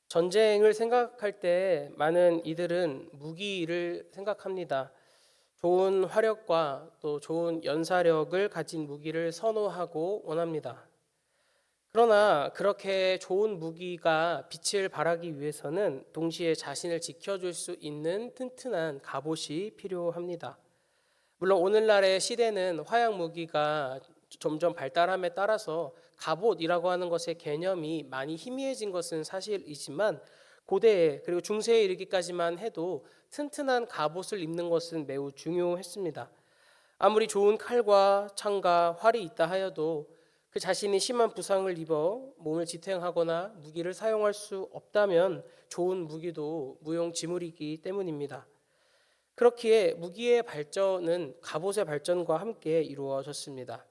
전쟁을 생각할 때 많은 이들은 무기를 생각합니다. 좋은 화력과 또 좋은 연사력을 가진 무기를 선호하고 원합니다. 그러나 그렇게 좋은 무기가 빛을 발하기 위해서는 동시에 자신을 지켜줄 수 있는 튼튼한 갑옷이 필요합니다. 물론 오늘날의 시대는 화약 무기가 점점 발달함에 따라서 갑옷이라고 하는 것의 개념이 많이 희미해진 것은 사실이지만 고대에 그리고 중세에 이르기까지만 해도 튼튼한 갑옷을 입는 것은 매우 중요했습니다. 아무리 좋은 칼과 창과 활이 있다 하여도 그 자신이 심한 부상을 입어 몸을 지탱하거나 무기를 사용할 수 없다면 좋은 무기도 무용지물이기 때문입니다. 그렇기에 무기의 발전은 갑옷의 발전과 함께 이루어졌습니다.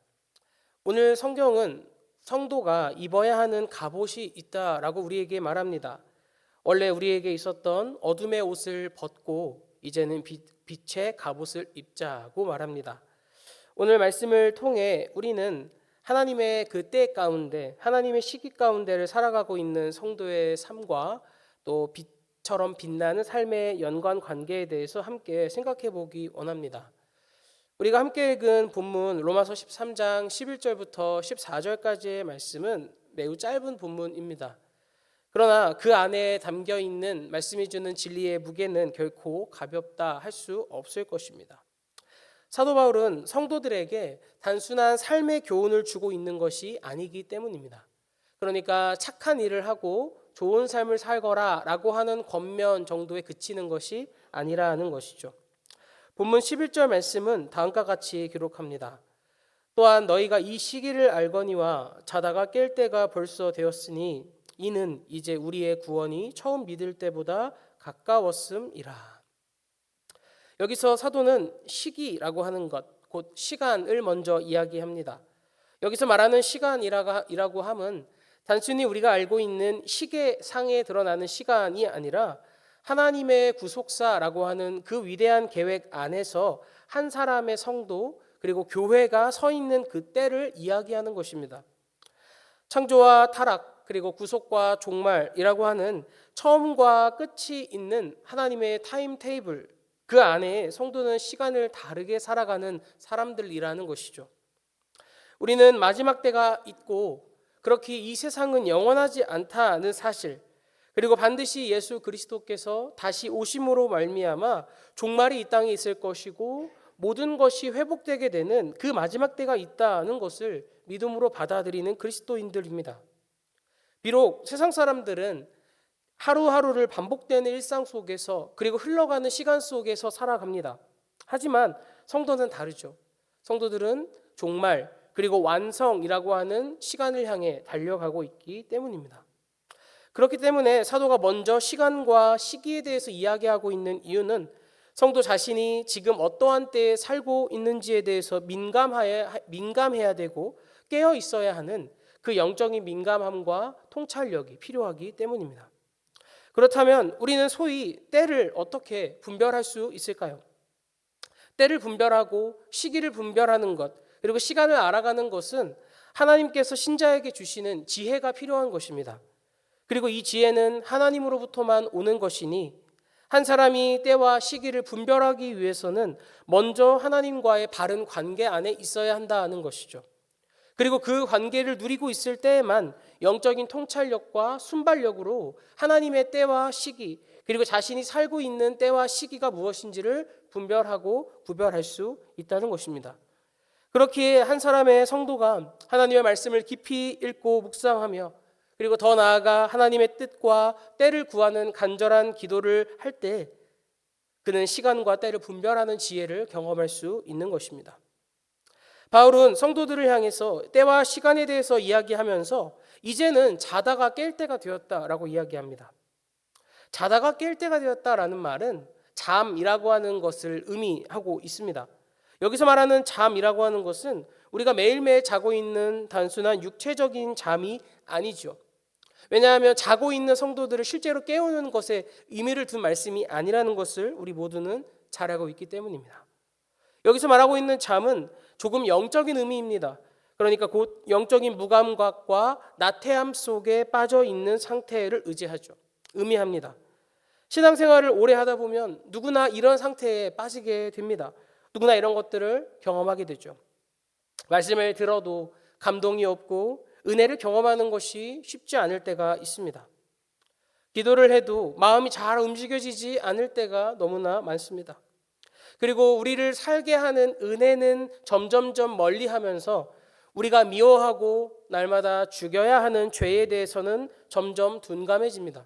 오늘 성경은 성도가 입어야 하는 갑옷이 있다라고 우리에게 말합니다. 원래 우리에게 있었던 어둠의 옷을 벗고 이제는 빛의 갑옷을 입자고 말합니다. 오늘 말씀을 통해 우리는 하나님의 그 때 가운데, 하나님의 시기 가운데를 살아가고 있는 성도의 삶과 또 빛처럼 빛나는 삶의 연관 관계에 대해서 함께 생각해 보기 원합니다. 우리가 함께 읽은 본문 로마서 13장 11절부터 14절까지의 말씀은 매우 짧은 본문입니다. 그러나 그 안에 담겨 있는 말씀이 주는 진리의 무게는 결코 가볍다 할 수 없을 것입니다. 사도 바울은 성도들에게 단순한 삶의 교훈을 주고 있는 것이 아니기 때문입니다. 그러니까 착한 일을 하고 좋은 삶을 살거라 라고 하는 권면 정도에 그치는 것이 아니라는 것이죠. 본문 11절 말씀은 다음과 같이 기록합니다. 또한 너희가 이 시기를 알거니와 자다가 깰 때가 벌써 되었으니 이는 이제 우리의 구원이 처음 믿을 때보다 가까웠음이라. 여기서 사도는 시기라고 하는 것, 곧 시간을 먼저 이야기합니다. 여기서 말하는 시간이라고 함은 단순히 우리가 알고 있는 시계상에 드러나는 시간이 아니라 하나님의 구속사라고 하는 그 위대한 계획 안에서 한 사람의 성도 그리고 교회가 서 있는 그 때를 이야기하는 것입니다. 창조와 타락 그리고 구속과 종말이라고 하는 처음과 끝이 있는 하나님의 타임 테이블, 그 안에 성도는 시간을 다르게 살아가는 사람들이라는 것이죠. 우리는 마지막 때가 있고 그렇게 이 세상은 영원하지 않다는 사실, 그리고 반드시 예수 그리스도께서 다시 오심으로 말미암아 종말이 이 땅에 있을 것이고 모든 것이 회복되게 되는 그 마지막 때가 있다는 것을 믿음으로 받아들이는 그리스도인들입니다. 비록 세상 사람들은 하루하루를 반복되는 일상 속에서 그리고 흘러가는 시간 속에서 살아갑니다. 하지만 성도는 다르죠. 성도들은 종말 그리고 완성이라고 하는 시간을 향해 달려가고 있기 때문입니다. 그렇기 때문에 사도가 먼저 시간과 시기에 대해서 이야기하고 있는 이유는 성도 자신이 지금 어떠한 때에 살고 있는지에 대해서 민감해야 되고 깨어 있어야 하는 그 영적인 민감함과 통찰력이 필요하기 때문입니다. 그렇다면 우리는 소위 때를 어떻게 분별할 수 있을까요? 때를 분별하고 시기를 분별하는 것, 그리고 시간을 알아가는 것은 하나님께서 신자에게 주시는 지혜가 필요한 것입니다. 그리고 이 지혜는 하나님으로부터만 오는 것이니 한 사람이 때와 시기를 분별하기 위해서는 먼저 하나님과의 바른 관계 안에 있어야 한다는 것이죠. 그리고 그 관계를 누리고 있을 때에만 영적인 통찰력과 순발력으로 하나님의 때와 시기, 그리고 자신이 살고 있는 때와 시기가 무엇인지를 분별하고 구별할 수 있다는 것입니다. 그렇기에 한 사람의 성도가 하나님의 말씀을 깊이 읽고 묵상하며 그리고 더 나아가 하나님의 뜻과 때를 구하는 간절한 기도를 할 때 그는 시간과 때를 분별하는 지혜를 경험할 수 있는 것입니다. 바울은 성도들을 향해서 때와 시간에 대해서 이야기하면서 이제는 자다가 깰 때가 되었다라고 이야기합니다. 자다가 깰 때가 되었다라는 말은 잠이라고 하는 것을 의미하고 있습니다. 여기서 말하는 잠이라고 하는 것은 우리가 매일매일 자고 있는 단순한 육체적인 잠이 아니죠. 왜냐하면 자고 있는 성도들을 실제로 깨우는 것에 의미를 둔 말씀이 아니라는 것을 우리 모두는 잘 알고 있기 때문입니다. 여기서 말하고 있는 잠은 조금 영적인 의미입니다. 그러니까 곧 영적인 무감각과 나태함 속에 빠져 있는 상태를 의미합니다. 신앙생활을 오래 하다 보면 누구나 이런 상태에 빠지게 됩니다. 누구나 이런 것들을 경험하게 되죠. 말씀을 들어도 감동이 없고 은혜를 경험하는 것이 쉽지 않을 때가 있습니다. 기도를 해도 마음이 잘 움직여지지 않을 때가 너무나 많습니다. 그리고 우리를 살게 하는 은혜는 점점점 멀리하면서 우리가 미워하고 날마다 죽여야 하는 죄에 대해서는 점점 둔감해집니다.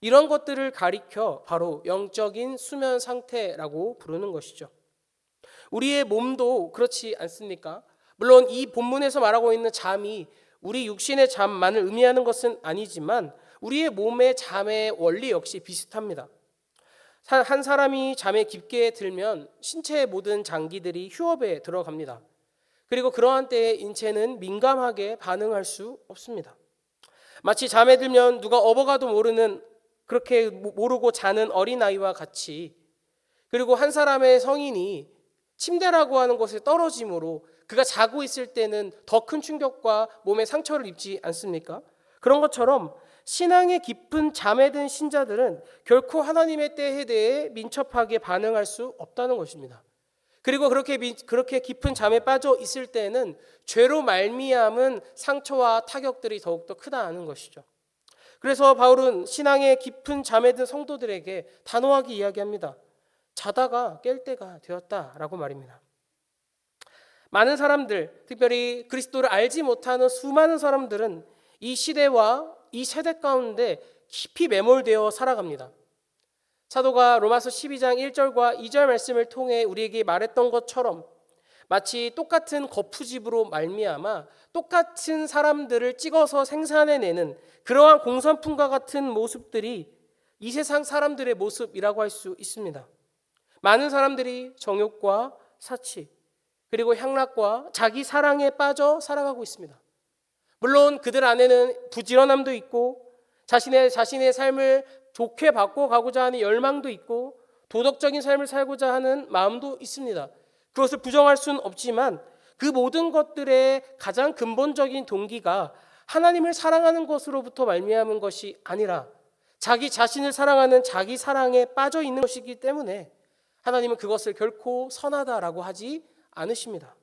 이런 것들을 가리켜 바로 영적인 수면 상태라고 부르는 것이죠. 우리의 몸도 그렇지 않습니까? 물론 이 본문에서 말하고 있는 잠이 우리 육신의 잠만을 의미하는 것은 아니지만 우리의 몸의 잠의 원리 역시 비슷합니다. 한 사람이 잠에 깊게 들면 신체의 모든 장기들이 휴업에 들어갑니다. 그리고 그러한 때에 인체는 민감하게 반응할 수 없습니다. 마치 잠에 들면 누가 업어가도 그렇게 모르고 자는 어린아이와 같이, 그리고 한 사람의 성인이 침대라고 하는 곳에 떨어짐으로 그가 자고 있을 때는 더 큰 충격과 몸에 상처를 입지 않습니까? 그런 것처럼 신앙의 깊은 잠에 든 신자들은 결코 하나님의 때에 대해 민첩하게 반응할 수 없다는 것입니다. 그리고 그렇게 깊은 잠에 빠져 있을 때는 죄로 말미암은 상처와 타격들이 더욱더 크다는 것이죠. 그래서 바울은 신앙의 깊은 잠에 든 성도들에게 단호하게 이야기합니다. 자다가 깰 때가 되었다라고 말입니다. 많은 사람들, 특별히 그리스도를 알지 못하는 수많은 사람들은 이 시대와 이 세대 가운데 깊이 매몰되어 살아갑니다. 사도가 로마서 12장 1절과 2절 말씀을 통해 우리에게 말했던 것처럼 마치 똑같은 거푸집으로 말미암아 똑같은 사람들을 찍어서 생산해내는 그러한 공산품과 같은 모습들이 이 세상 사람들의 모습이라고 할 수 있습니다. 많은 사람들이 정욕과 사치, 그리고 향락과 자기 사랑에 빠져 살아가고 있습니다. 물론 그들 안에는 부지런함도 있고 자신의 삶을 좋게 바꿔가고자 하는 열망도 있고 도덕적인 삶을 살고자 하는 마음도 있습니다. 그것을 부정할 수는 없지만 그 모든 것들의 가장 근본적인 동기가 하나님을 사랑하는 것으로부터 말미암은 것이 아니라 자기 자신을 사랑하는 자기 사랑에 빠져 있는 것이기 때문에 하나님은 그것을 결코 선하다라고 하지 않으십니다.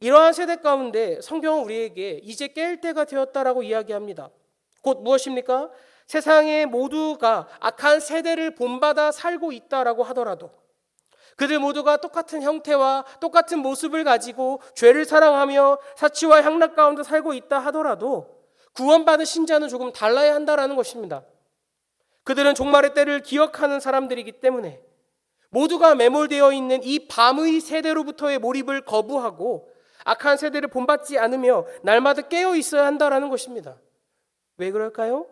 이러한 세대 가운데 성경은 우리에게 이제 깰 때가 되었다라고 이야기합니다. 곧 무엇입니까? 세상의 모두가 악한 세대를 본받아 살고 있다라고 하더라도 그들 모두가 똑같은 형태와 똑같은 모습을 가지고 죄를 사랑하며 사치와 향락 가운데 살고 있다 하더라도 구원받은 신자는 조금 달라야 한다라는 것입니다. 그들은 종말의 때를 기억하는 사람들이기 때문에 모두가 매몰되어 있는 이 밤의 세대로부터의 몰입을 거부하고 악한 세대를 본받지 않으며 날마다 깨어 있어야 한다라는 것입니다. 왜 그럴까요?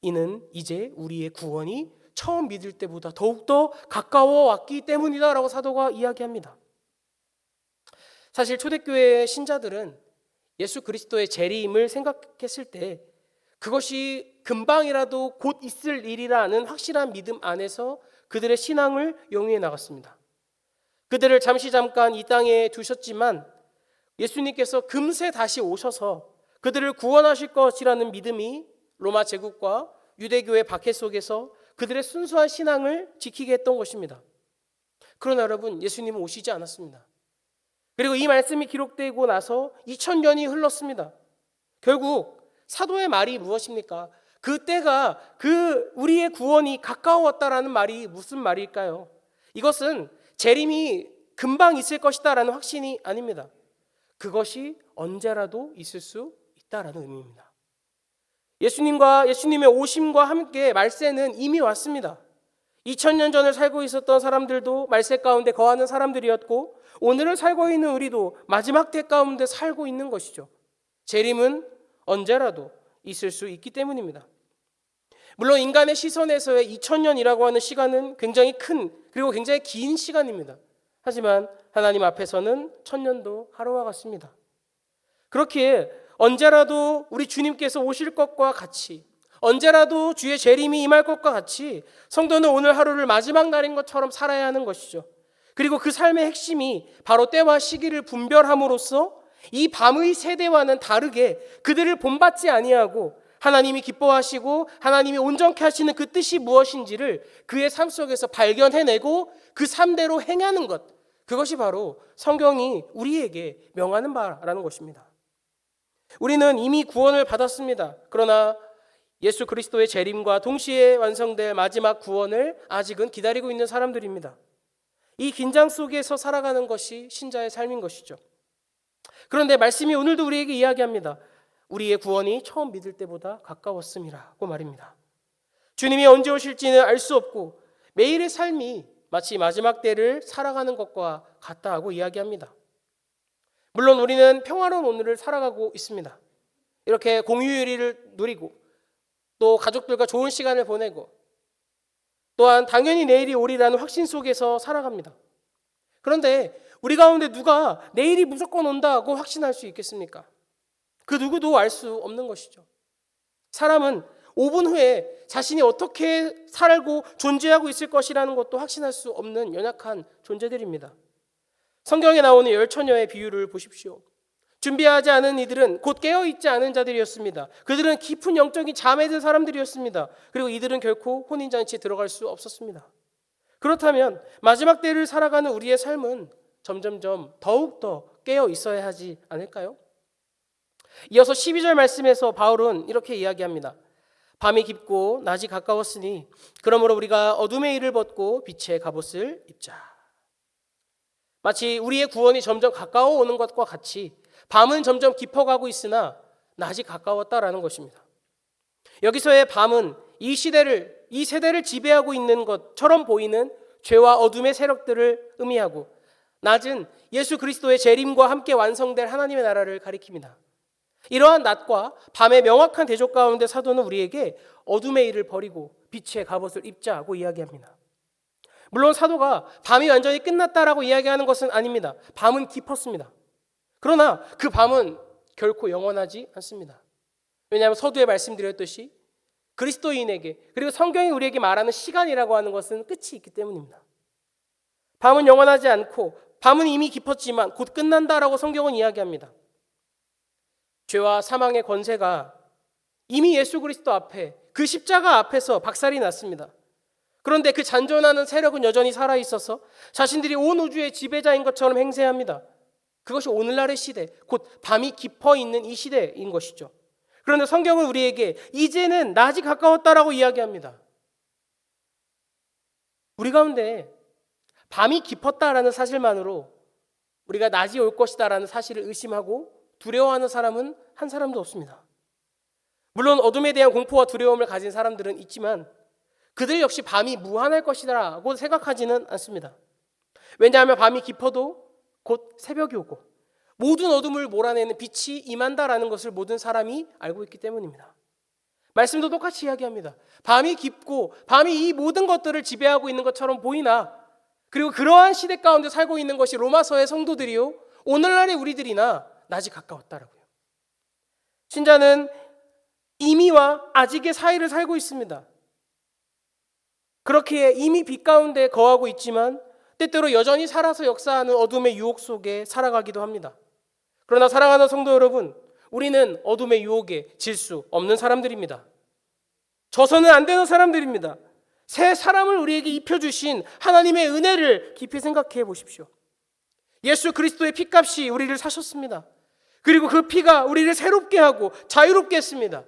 이는 이제 우리의 구원이 처음 믿을 때보다 더욱더 가까워 왔기 때문이다라고 사도가 이야기합니다. 사실 초대교회의 신자들은 예수 그리스도의 재림을 생각했을 때 그것이 금방이라도 곧 있을 일이라는 확실한 믿음 안에서 그들의 신앙을 영위해 나갔습니다. 그들을 잠깐 이 땅에 두셨지만 예수님께서 금세 다시 오셔서 그들을 구원하실 것이라는 믿음이 로마 제국과 유대교의 박해 속에서 그들의 순수한 신앙을 지키게 했던 것입니다. 그러나 여러분, 예수님은 오시지 않았습니다. 그리고 이 말씀이 기록되고 나서 2000년이 흘렀습니다. 결국 사도의 말이 무엇입니까? 그때가 우리의 구원이 가까웠다라는 말이 무슨 말일까요? 이것은 재림이 금방 있을 것이다라는 확신이 아닙니다. 그것이 언제라도 있을 수 있다라는 의미입니다. 예수님의 오심과 함께 말세는 이미 왔습니다. 2000년 전을 살고 있었던 사람들도 말세 가운데 거하는 사람들이었고 오늘을 살고 있는 우리도 마지막 때 가운데 살고 있는 것이죠. 재림은 언제라도 있을 수 있기 때문입니다. 물론 인간의 시선에서의 2000년이라고 하는 시간은 굉장히 큰 그리고 굉장히 긴 시간입니다. 하지만 하나님 앞에서는 1000년도 하루와 같습니다. 그렇기에 언제라도 우리 주님께서 오실 것과 같이 언제라도 주의 재림이 임할 것과 같이 성도는 오늘 하루를 마지막 날인 것처럼 살아야 하는 것이죠. 그리고 그 삶의 핵심이 바로 때와 시기를 분별함으로써 이 밤의 세대와는 다르게 그들을 본받지 아니하고 하나님이 기뻐하시고 하나님이 온전케 하시는 그 뜻이 무엇인지를 그의 삶 속에서 발견해내고 그 삶대로 행하는 것, 그것이 바로 성경이 우리에게 명하는 바라는 것입니다. 우리는 이미 구원을 받았습니다. 그러나 예수 그리스도의 재림과 동시에 완성될 마지막 구원을 아직은 기다리고 있는 사람들입니다. 이 긴장 속에서 살아가는 것이 신자의 삶인 것이죠. 그런데 말씀이 오늘도 우리에게 이야기합니다. 우리의 구원이 처음 믿을 때보다 가까웠음이라고 말입니다. 주님이 언제 오실지는 알 수 없고 매일의 삶이 마치 마지막 때를 살아가는 것과 같다고 이야기합니다. 물론 우리는 평화로운 오늘을 살아가고 있습니다. 이렇게 공휴일을 누리고 또 가족들과 좋은 시간을 보내고 또한 당연히 내일이 오리라는 확신 속에서 살아갑니다. 그런데 우리 가운데 누가 내일이 무조건 온다고 확신할 수 있겠습니까? 그 누구도 알 수 없는 것이죠. 사람은 5분 후에 자신이 어떻게 살고 존재하고 있을 것이라는 것도 확신할 수 없는 연약한 존재들입니다. 성경에 나오는 열처녀의 비유를 보십시오. 준비하지 않은 이들은 곧 깨어있지 않은 자들이었습니다. 그들은 깊은 영적인 잠에 든 사람들이었습니다. 그리고 이들은 결코 혼인잔치에 들어갈 수 없었습니다. 그렇다면 마지막 때를 살아가는 우리의 삶은 점점점 더욱더 깨어 있어야 하지 않을까요? 이어서 12절 말씀에서 바울은 이렇게 이야기합니다. 밤이 깊고 낮이 가까웠으니 그러므로 우리가 어둠의 일을 벗고 빛의 갑옷을 입자. 마치 우리의 구원이 점점 가까워 오는 것과 같이 밤은 점점 깊어가고 있으나 낮이 가까웠다라는 것입니다. 여기서의 밤은 이 세대를 지배하고 있는 것처럼 보이는 죄와 어둠의 세력들을 의미하고, 낮은 예수 그리스도의 재림과 함께 완성될 하나님의 나라를 가리킵니다. 이러한 낮과 밤의 명확한 대조 가운데 사도는 우리에게 어둠의 일을 버리고 빛의 갑옷을 입자고 이야기합니다. 물론 사도가 밤이 완전히 끝났다라고 이야기하는 것은 아닙니다. 밤은 깊었습니다. 그러나 그 밤은 결코 영원하지 않습니다. 왜냐하면 서두에 말씀드렸듯이 그리스도인에게, 그리고 성경이 우리에게 말하는 시간이라고 하는 것은 끝이 있기 때문입니다. 밤은 영원하지 않고 밤은 이미 깊었지만 곧 끝난다라고 성경은 이야기합니다. 죄와 사망의 권세가 이미 예수 그리스도 앞에, 그 십자가 앞에서 박살이 났습니다. 그런데 그 잔존하는 세력은 여전히 살아있어서 자신들이 온 우주의 지배자인 것처럼 행세합니다. 그것이 오늘날의 시대, 곧 밤이 깊어 있는 이 시대인 것이죠. 그런데 성경은 우리에게 이제는 낮이 가까웠다라고 이야기합니다. 우리 가운데 밤이 깊었다라는 사실만으로 우리가 낮이 올 것이다라는 사실을 의심하고 두려워하는 사람은 한 사람도 없습니다. 물론 어둠에 대한 공포와 두려움을 가진 사람들은 있지만 그들 역시 밤이 무한할 것이라고 생각하지는 않습니다. 왜냐하면 밤이 깊어도 곧 새벽이 오고 모든 어둠을 몰아내는 빛이 임한다라는 것을 모든 사람이 알고 있기 때문입니다. 말씀도 똑같이 이야기합니다. 밤이 깊고 밤이 이 모든 것들을 지배하고 있는 것처럼 보이나, 그리고 그러한 시대 가운데 살고 있는 것이 로마서의 성도들이요 오늘날의 우리들이나 낮이 가까웠다라고요. 신자는 이미와 아직의 사이를 살고 있습니다. 그렇게 이미 빛 가운데 거하고 있지만 때때로 여전히 살아서 역사하는 어둠의 유혹 속에 살아가기도 합니다. 그러나 사랑하는 성도 여러분, 우리는 어둠의 유혹에 질 수 없는 사람들입니다. 져서는 안 되는 사람들입니다. 새 사람을 우리에게 입혀주신 하나님의 은혜를 깊이 생각해 보십시오. 예수 그리스도의 피값이 우리를 사셨습니다. 그리고 그 피가 우리를 새롭게 하고 자유롭게 했습니다.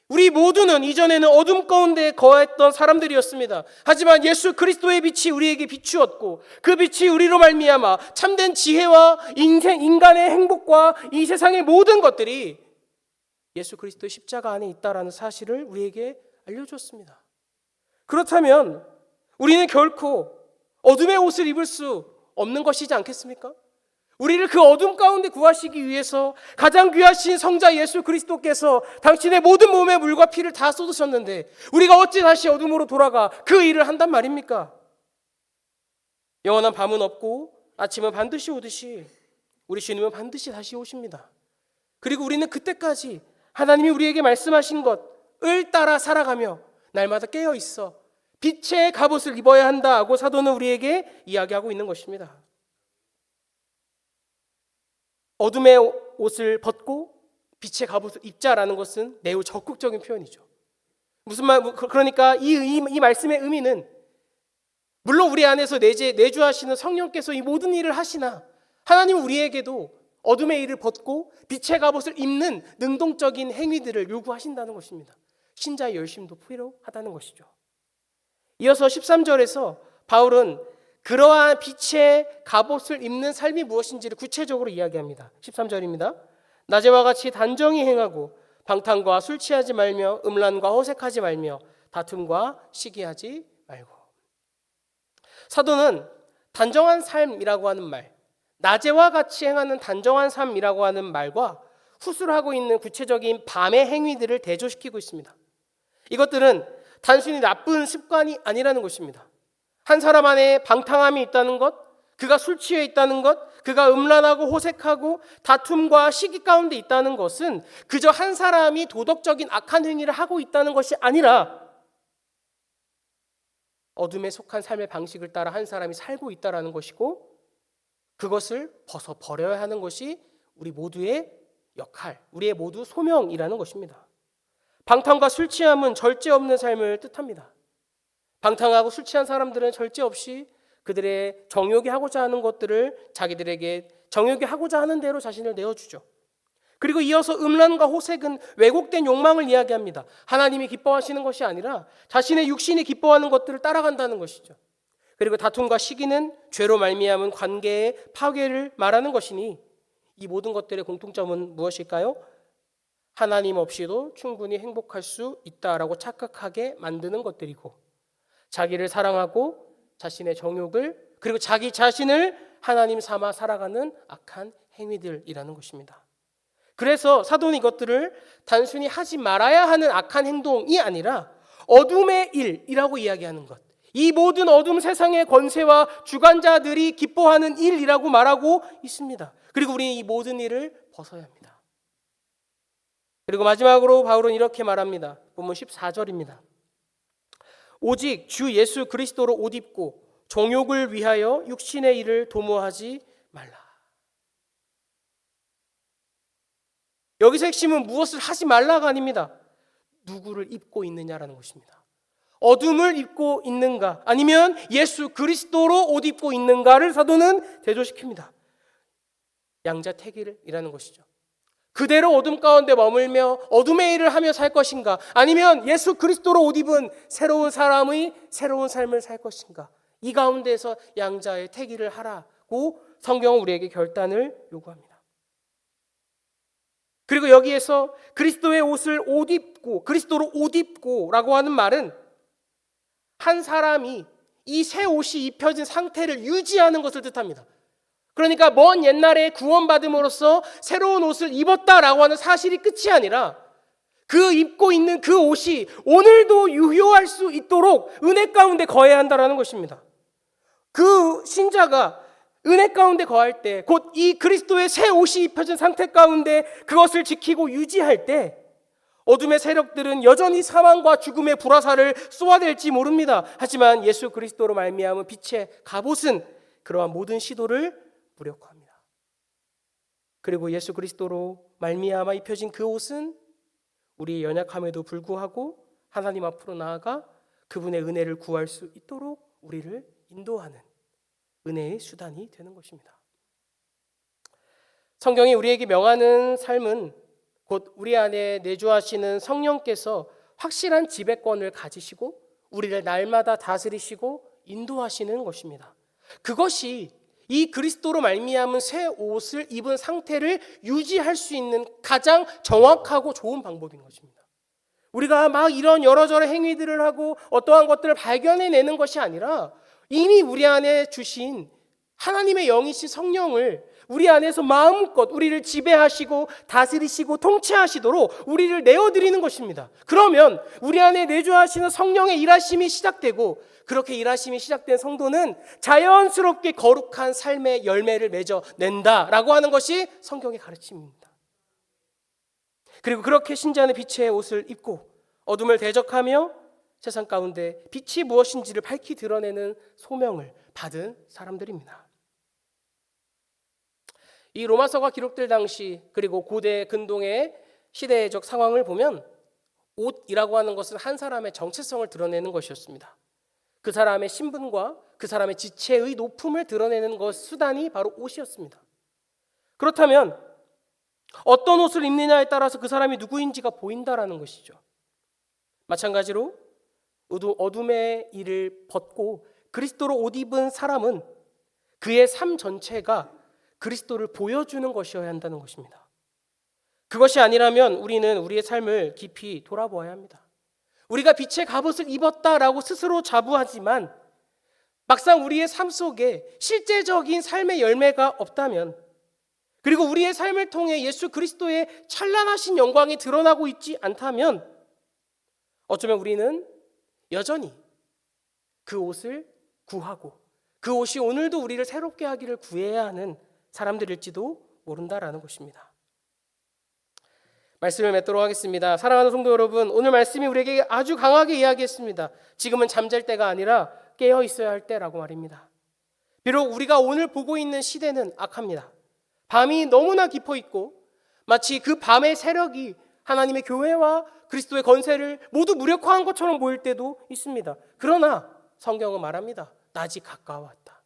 우리 모두는 이전에는 어둠 가운데 거했던 사람들이었습니다. 하지만 예수 그리스도의 빛이 우리에게 비추었고 그 빛이 우리로 말미암아 참된 지혜와 인간의 행복과 이 세상의 모든 것들이 예수 그리스도의 십자가 안에 있다라는 사실을 우리에게 알려주었습니다. 그렇다면 우리는 결코 어둠의 옷을 입을 수 없는 것이지 않겠습니까? 우리를 그 어둠 가운데 구하시기 위해서 가장 귀하신 성자 예수 그리스도께서 당신의 모든 몸의 물과 피를 다 쏟으셨는데 우리가 어찌 다시 어둠으로 돌아가 그 일을 한단 말입니까? 영원한 밤은 없고 아침은 반드시 오듯이 우리 주님은 반드시 다시 오십니다. 그리고 우리는 그때까지 하나님이 우리에게 말씀하신 것을 따라 살아가며 날마다 깨어 있어 빛의 갑옷을 입어야 한다고 사도는 우리에게 이야기하고 있는 것입니다. 어둠의 옷을 벗고 빛의 갑옷을 입자라는 것은 매우 적극적인 표현이죠. 무슨 말, 그러니까 이 말씀의 의미는 물론 우리 안에서 내주하시는 성령께서 이 모든 일을 하시나 하나님은 우리에게도 어둠의 일을 벗고 빛의 갑옷을 입는 능동적인 행위들을 요구하신다는 것입니다. 신자의 열심도 필요하다는 것이죠. 이어서 13절에서 바울은 그러한 빛의 갑옷을 입는 삶이 무엇인지를 구체적으로 이야기합니다. 13절입니다. 낮에와 같이 단정히 행하고 방탕과 술 취하지 말며 음란과 허색하지 말며 다툼과 시기하지 말고. 사도는 단정한 삶이라고 하는 말, 낮에와 같이 행하는 단정한 삶이라고 하는 말과 후술하고 있는 구체적인 밤의 행위들을 대조시키고 있습니다. 이것들은 단순히 나쁜 습관이 아니라는 것입니다. 한 사람 안에 방탕함이 있다는 것, 그가 술 취해 있다는 것, 그가 음란하고 호색하고 다툼과 시기 가운데 있다는 것은 그저 한 사람이 도덕적인 악한 행위를 하고 있다는 것이 아니라 어둠에 속한 삶의 방식을 따라 한 사람이 살고 있다는 것이고, 그것을 버려야 하는 것이 우리 모두의 역할, 우리의 모두 소명이라는 것입니다. 방탕과 술 취함은 절제 없는 삶을 뜻합니다. 방탕하고 술 취한 사람들은 절제 없이 그들의 정욕이 하고자 하는 것들을 자기들에게 정욕이 하고자 하는 대로 자신을 내어주죠. 그리고 이어서 음란과 호색은 왜곡된 욕망을 이야기합니다. 하나님이 기뻐하시는 것이 아니라 자신의 육신이 기뻐하는 것들을 따라간다는 것이죠. 그리고 다툼과 시기는 죄로 말미암은 관계의 파괴를 말하는 것이니 이 모든 것들의 공통점은 무엇일까요? 하나님 없이도 충분히 행복할 수 있다라고 착각하게 만드는 것들이고, 자기를 사랑하고 자신의 정욕을 그리고 자기 자신을 하나님 삼아 살아가는 악한 행위들이라는 것입니다. 그래서 사도는 이것들을 단순히 하지 말아야 하는 악한 행동이 아니라 어둠의 일이라고 이야기하는 것, 이 모든 어둠 세상의 권세와 주관자들이 기뻐하는 일이라고 말하고 있습니다. 그리고 우리는 이 모든 일을 벗어야 합니다. 그리고 마지막으로 바울은 이렇게 말합니다. 본문 14절입니다. 오직 주 예수 그리스도로 옷 입고 정욕을 위하여 육신의 일을 도모하지 말라. 여기서 핵심은 무엇을 하지 말라가 아닙니다. 누구를 입고 있느냐라는 것입니다. 어둠을 입고 있는가, 아니면 예수 그리스도로 옷 입고 있는가를 사도는 대조시킵니다. 양자택일이라는 것이죠. 그대로 어둠 가운데 머물며 어둠의 일을 하며 살 것인가, 아니면 예수 그리스도로 옷 입은 새로운 사람의 새로운 삶을 살 것인가, 이 가운데서 양자의 택일을 하라고 성경은 우리에게 결단을 요구합니다. 그리고 여기에서 그리스도의 옷을 옷 입고, 그리스도로 옷 입고라고 하는 말은 한 사람이 이 새 옷이 입혀진 상태를 유지하는 것을 뜻합니다. 그러니까 먼 옛날에 구원받음으로써 새로운 옷을 입었다라고 하는 사실이 끝이 아니라 그 입고 있는 그 옷이 오늘도 유효할 수 있도록 은혜 가운데 거해야 한다는 것입니다. 그 신자가 은혜 가운데 거할 때, 곧 이 그리스도의 새 옷이 입혀진 상태 가운데 그것을 지키고 유지할 때 어둠의 세력들은 여전히 사망과 죽음의 불화살을 쏘아댈지 모릅니다. 하지만 예수 그리스도로 말미암은 빛의 갑옷은 그러한 모든 시도를 무력화합니다. 그리고 예수 그리스도로 말미암아 입혀진 그 옷은 우리의 연약함에도 불구하고 하나님 앞으로 나아가 그분의 은혜를 구할 수 있도록 우리를 인도하는 은혜의 수단이 되는 것입니다. 성경이 우리에게 명하는 삶은 곧 우리 안에 내주하시는 성령께서 확실한 지배권을 가지시고 우리를 날마다 다스리시고 인도하시는 것입니다. 그것이 이 그리스도로 말미암은 새 옷을 입은 상태를 유지할 수 있는 가장 정확하고 좋은 방법인 것입니다. 우리가 막 이런 여러저러 행위들을 하고 어떠한 것들을 발견해내는 것이 아니라 이미 우리 안에 주신 하나님의 영이신 성령을 우리 안에서 마음껏 우리를 지배하시고 다스리시고 통치하시도록 우리를 내어드리는 것입니다. 그러면 우리 안에 내주하시는 성령의 일하심이 시작되고, 그렇게 일하심이 시작된 성도는 자연스럽게 거룩한 삶의 열매를 맺어낸다라고 하는 것이 성경의 가르침입니다. 그리고 그렇게 신자는 빛의 옷을 입고 어둠을 대적하며 세상 가운데 빛이 무엇인지를 밝히 드러내는 소명을 받은 사람들입니다. 이 로마서가 기록될 당시, 그리고 고대 근동의 시대적 상황을 보면 옷이라고 하는 것은 한 사람의 정체성을 드러내는 것이었습니다. 그 사람의 신분과 그 사람의 지체의 높음을 드러내는 것 수단이 바로 옷이었습니다. 그렇다면 어떤 옷을 입느냐에 따라서 그 사람이 누구인지가 보인다라는 것이죠. 마찬가지로 어둠의 일을 벗고 그리스도로 옷 입은 사람은 그의 삶 전체가 그리스도를 보여주는 것이어야 한다는 것입니다. 그것이 아니라면 우리는 우리의 삶을 깊이 돌아보아야 합니다. 우리가 빛의 갑옷을 입었다라고 스스로 자부하지만 막상 우리의 삶 속에 실제적인 삶의 열매가 없다면, 그리고 우리의 삶을 통해 예수 그리스도의 찬란하신 영광이 드러나고 있지 않다면 어쩌면 우리는 여전히 그 옷을 구하고 그 옷이 오늘도 우리를 새롭게 하기를 구해야 하는 사람들일지도 모른다라는 것입니다. 말씀을 맺도록 하겠습니다. 사랑하는 성도 여러분, 오늘 말씀이 우리에게 아주 강하게 이야기했습니다. 지금은 잠잘 때가 아니라 깨어 있어야 할 때라고 말입니다. 비록 우리가 오늘 보고 있는 시대는 악합니다. 밤이 너무나 깊어 있고 마치 그 밤의 세력이 하나님의 교회와 그리스도의 건세를 모두 무력화한 것처럼 보일 때도 있습니다. 그러나 성경은 말합니다. 낮이 가까워왔다.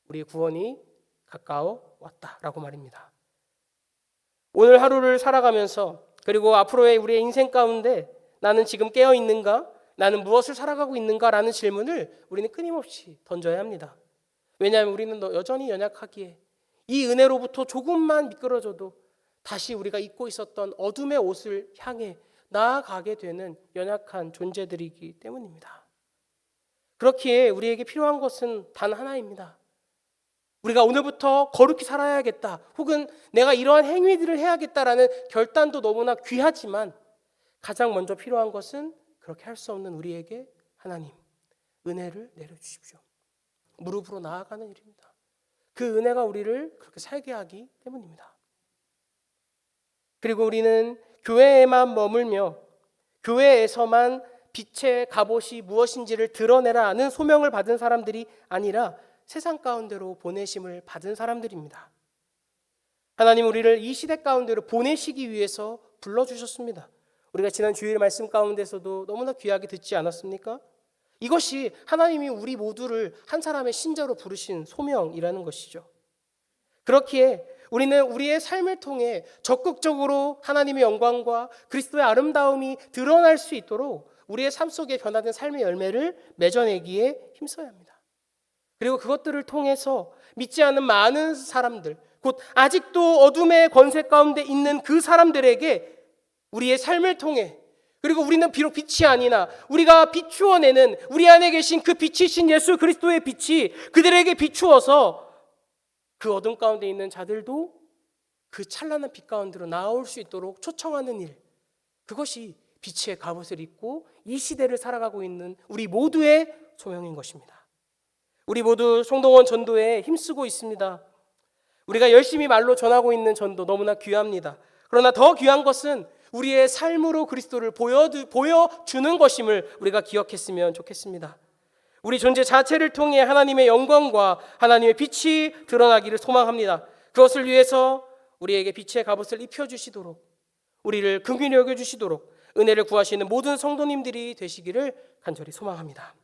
우리의 구원이 가까워왔다라고 말입니다. 오늘 하루를 살아가면서 그리고 앞으로의 우리의 인생 가운데 나는 지금 깨어 있는가? 나는 무엇을 살아가고 있는가라는 질문을 우리는 끊임없이 던져야 합니다. 왜냐하면 우리는 여전히 연약하기에 이 은혜로부터 조금만 미끄러져도 다시 우리가 입고 있었던 어둠의 옷을 향해 나아가게 되는 연약한 존재들이기 때문입니다. 그렇기에 우리에게 필요한 것은 단 하나입니다. 우리가 오늘부터 거룩히 살아야겠다, 혹은 내가 이러한 행위들을 해야겠다라는 결단도 너무나 귀하지만 가장 먼저 필요한 것은 그렇게 할 수 없는 우리에게 하나님 은혜를 내려주십시오. 무릎으로 나아가는 일입니다. 그 은혜가 우리를 그렇게 살게 하기 때문입니다. 그리고 우리는 교회에만 머물며 교회에서만 빛의 갑옷이 무엇인지를 드러내라는 소명을 받은 사람들이 아니라 세상 가운데로 보내심을 받은 사람들입니다. 하나님 우리를 이 시대 가운데로 보내시기 위해서 불러주셨습니다. 우리가 지난 주일 말씀 가운데서도 너무나 귀하게 듣지 않았습니까? 이것이 하나님이 우리 모두를 한 사람의 신자로 부르신 소명이라는 것이죠. 그렇기에 우리는 우리의 삶을 통해 적극적으로 하나님의 영광과 그리스도의 아름다움이 드러날 수 있도록 우리의 삶 속에 변화된 삶의 열매를 맺어내기에 힘써야 합니다. 그리고 그것들을 통해서 믿지 않는 많은 사람들, 곧 아직도 어둠의 권세 가운데 있는 그 사람들에게 우리의 삶을 통해, 그리고 우리는 비록 빛이 아니나 우리가 비추어내는 우리 안에 계신 그 빛이신 예수 그리스도의 빛이 그들에게 비추어서 그 어둠 가운데 있는 자들도 그 찬란한 빛 가운데로 나올 수 있도록 초청하는 일, 그것이 빛의 갑옷을 입고 이 시대를 살아가고 있는 우리 모두의 소명인 것입니다. 우리 모두 송동원 전도에 힘쓰고 있습니다. 우리가 열심히 말로 전하고 있는 전도 너무나 귀합니다. 그러나 더 귀한 것은 우리의 삶으로 그리스도를 보여주는 것임을 우리가 기억했으면 좋겠습니다. 우리 존재 자체를 통해 하나님의 영광과 하나님의 빛이 드러나기를 소망합니다. 그것을 위해서 우리에게 빛의 갑옷을 입혀주시도록, 우리를 긍휼히 여겨주시도록 은혜를 구하시는 모든 성도님들이 되시기를 간절히 소망합니다.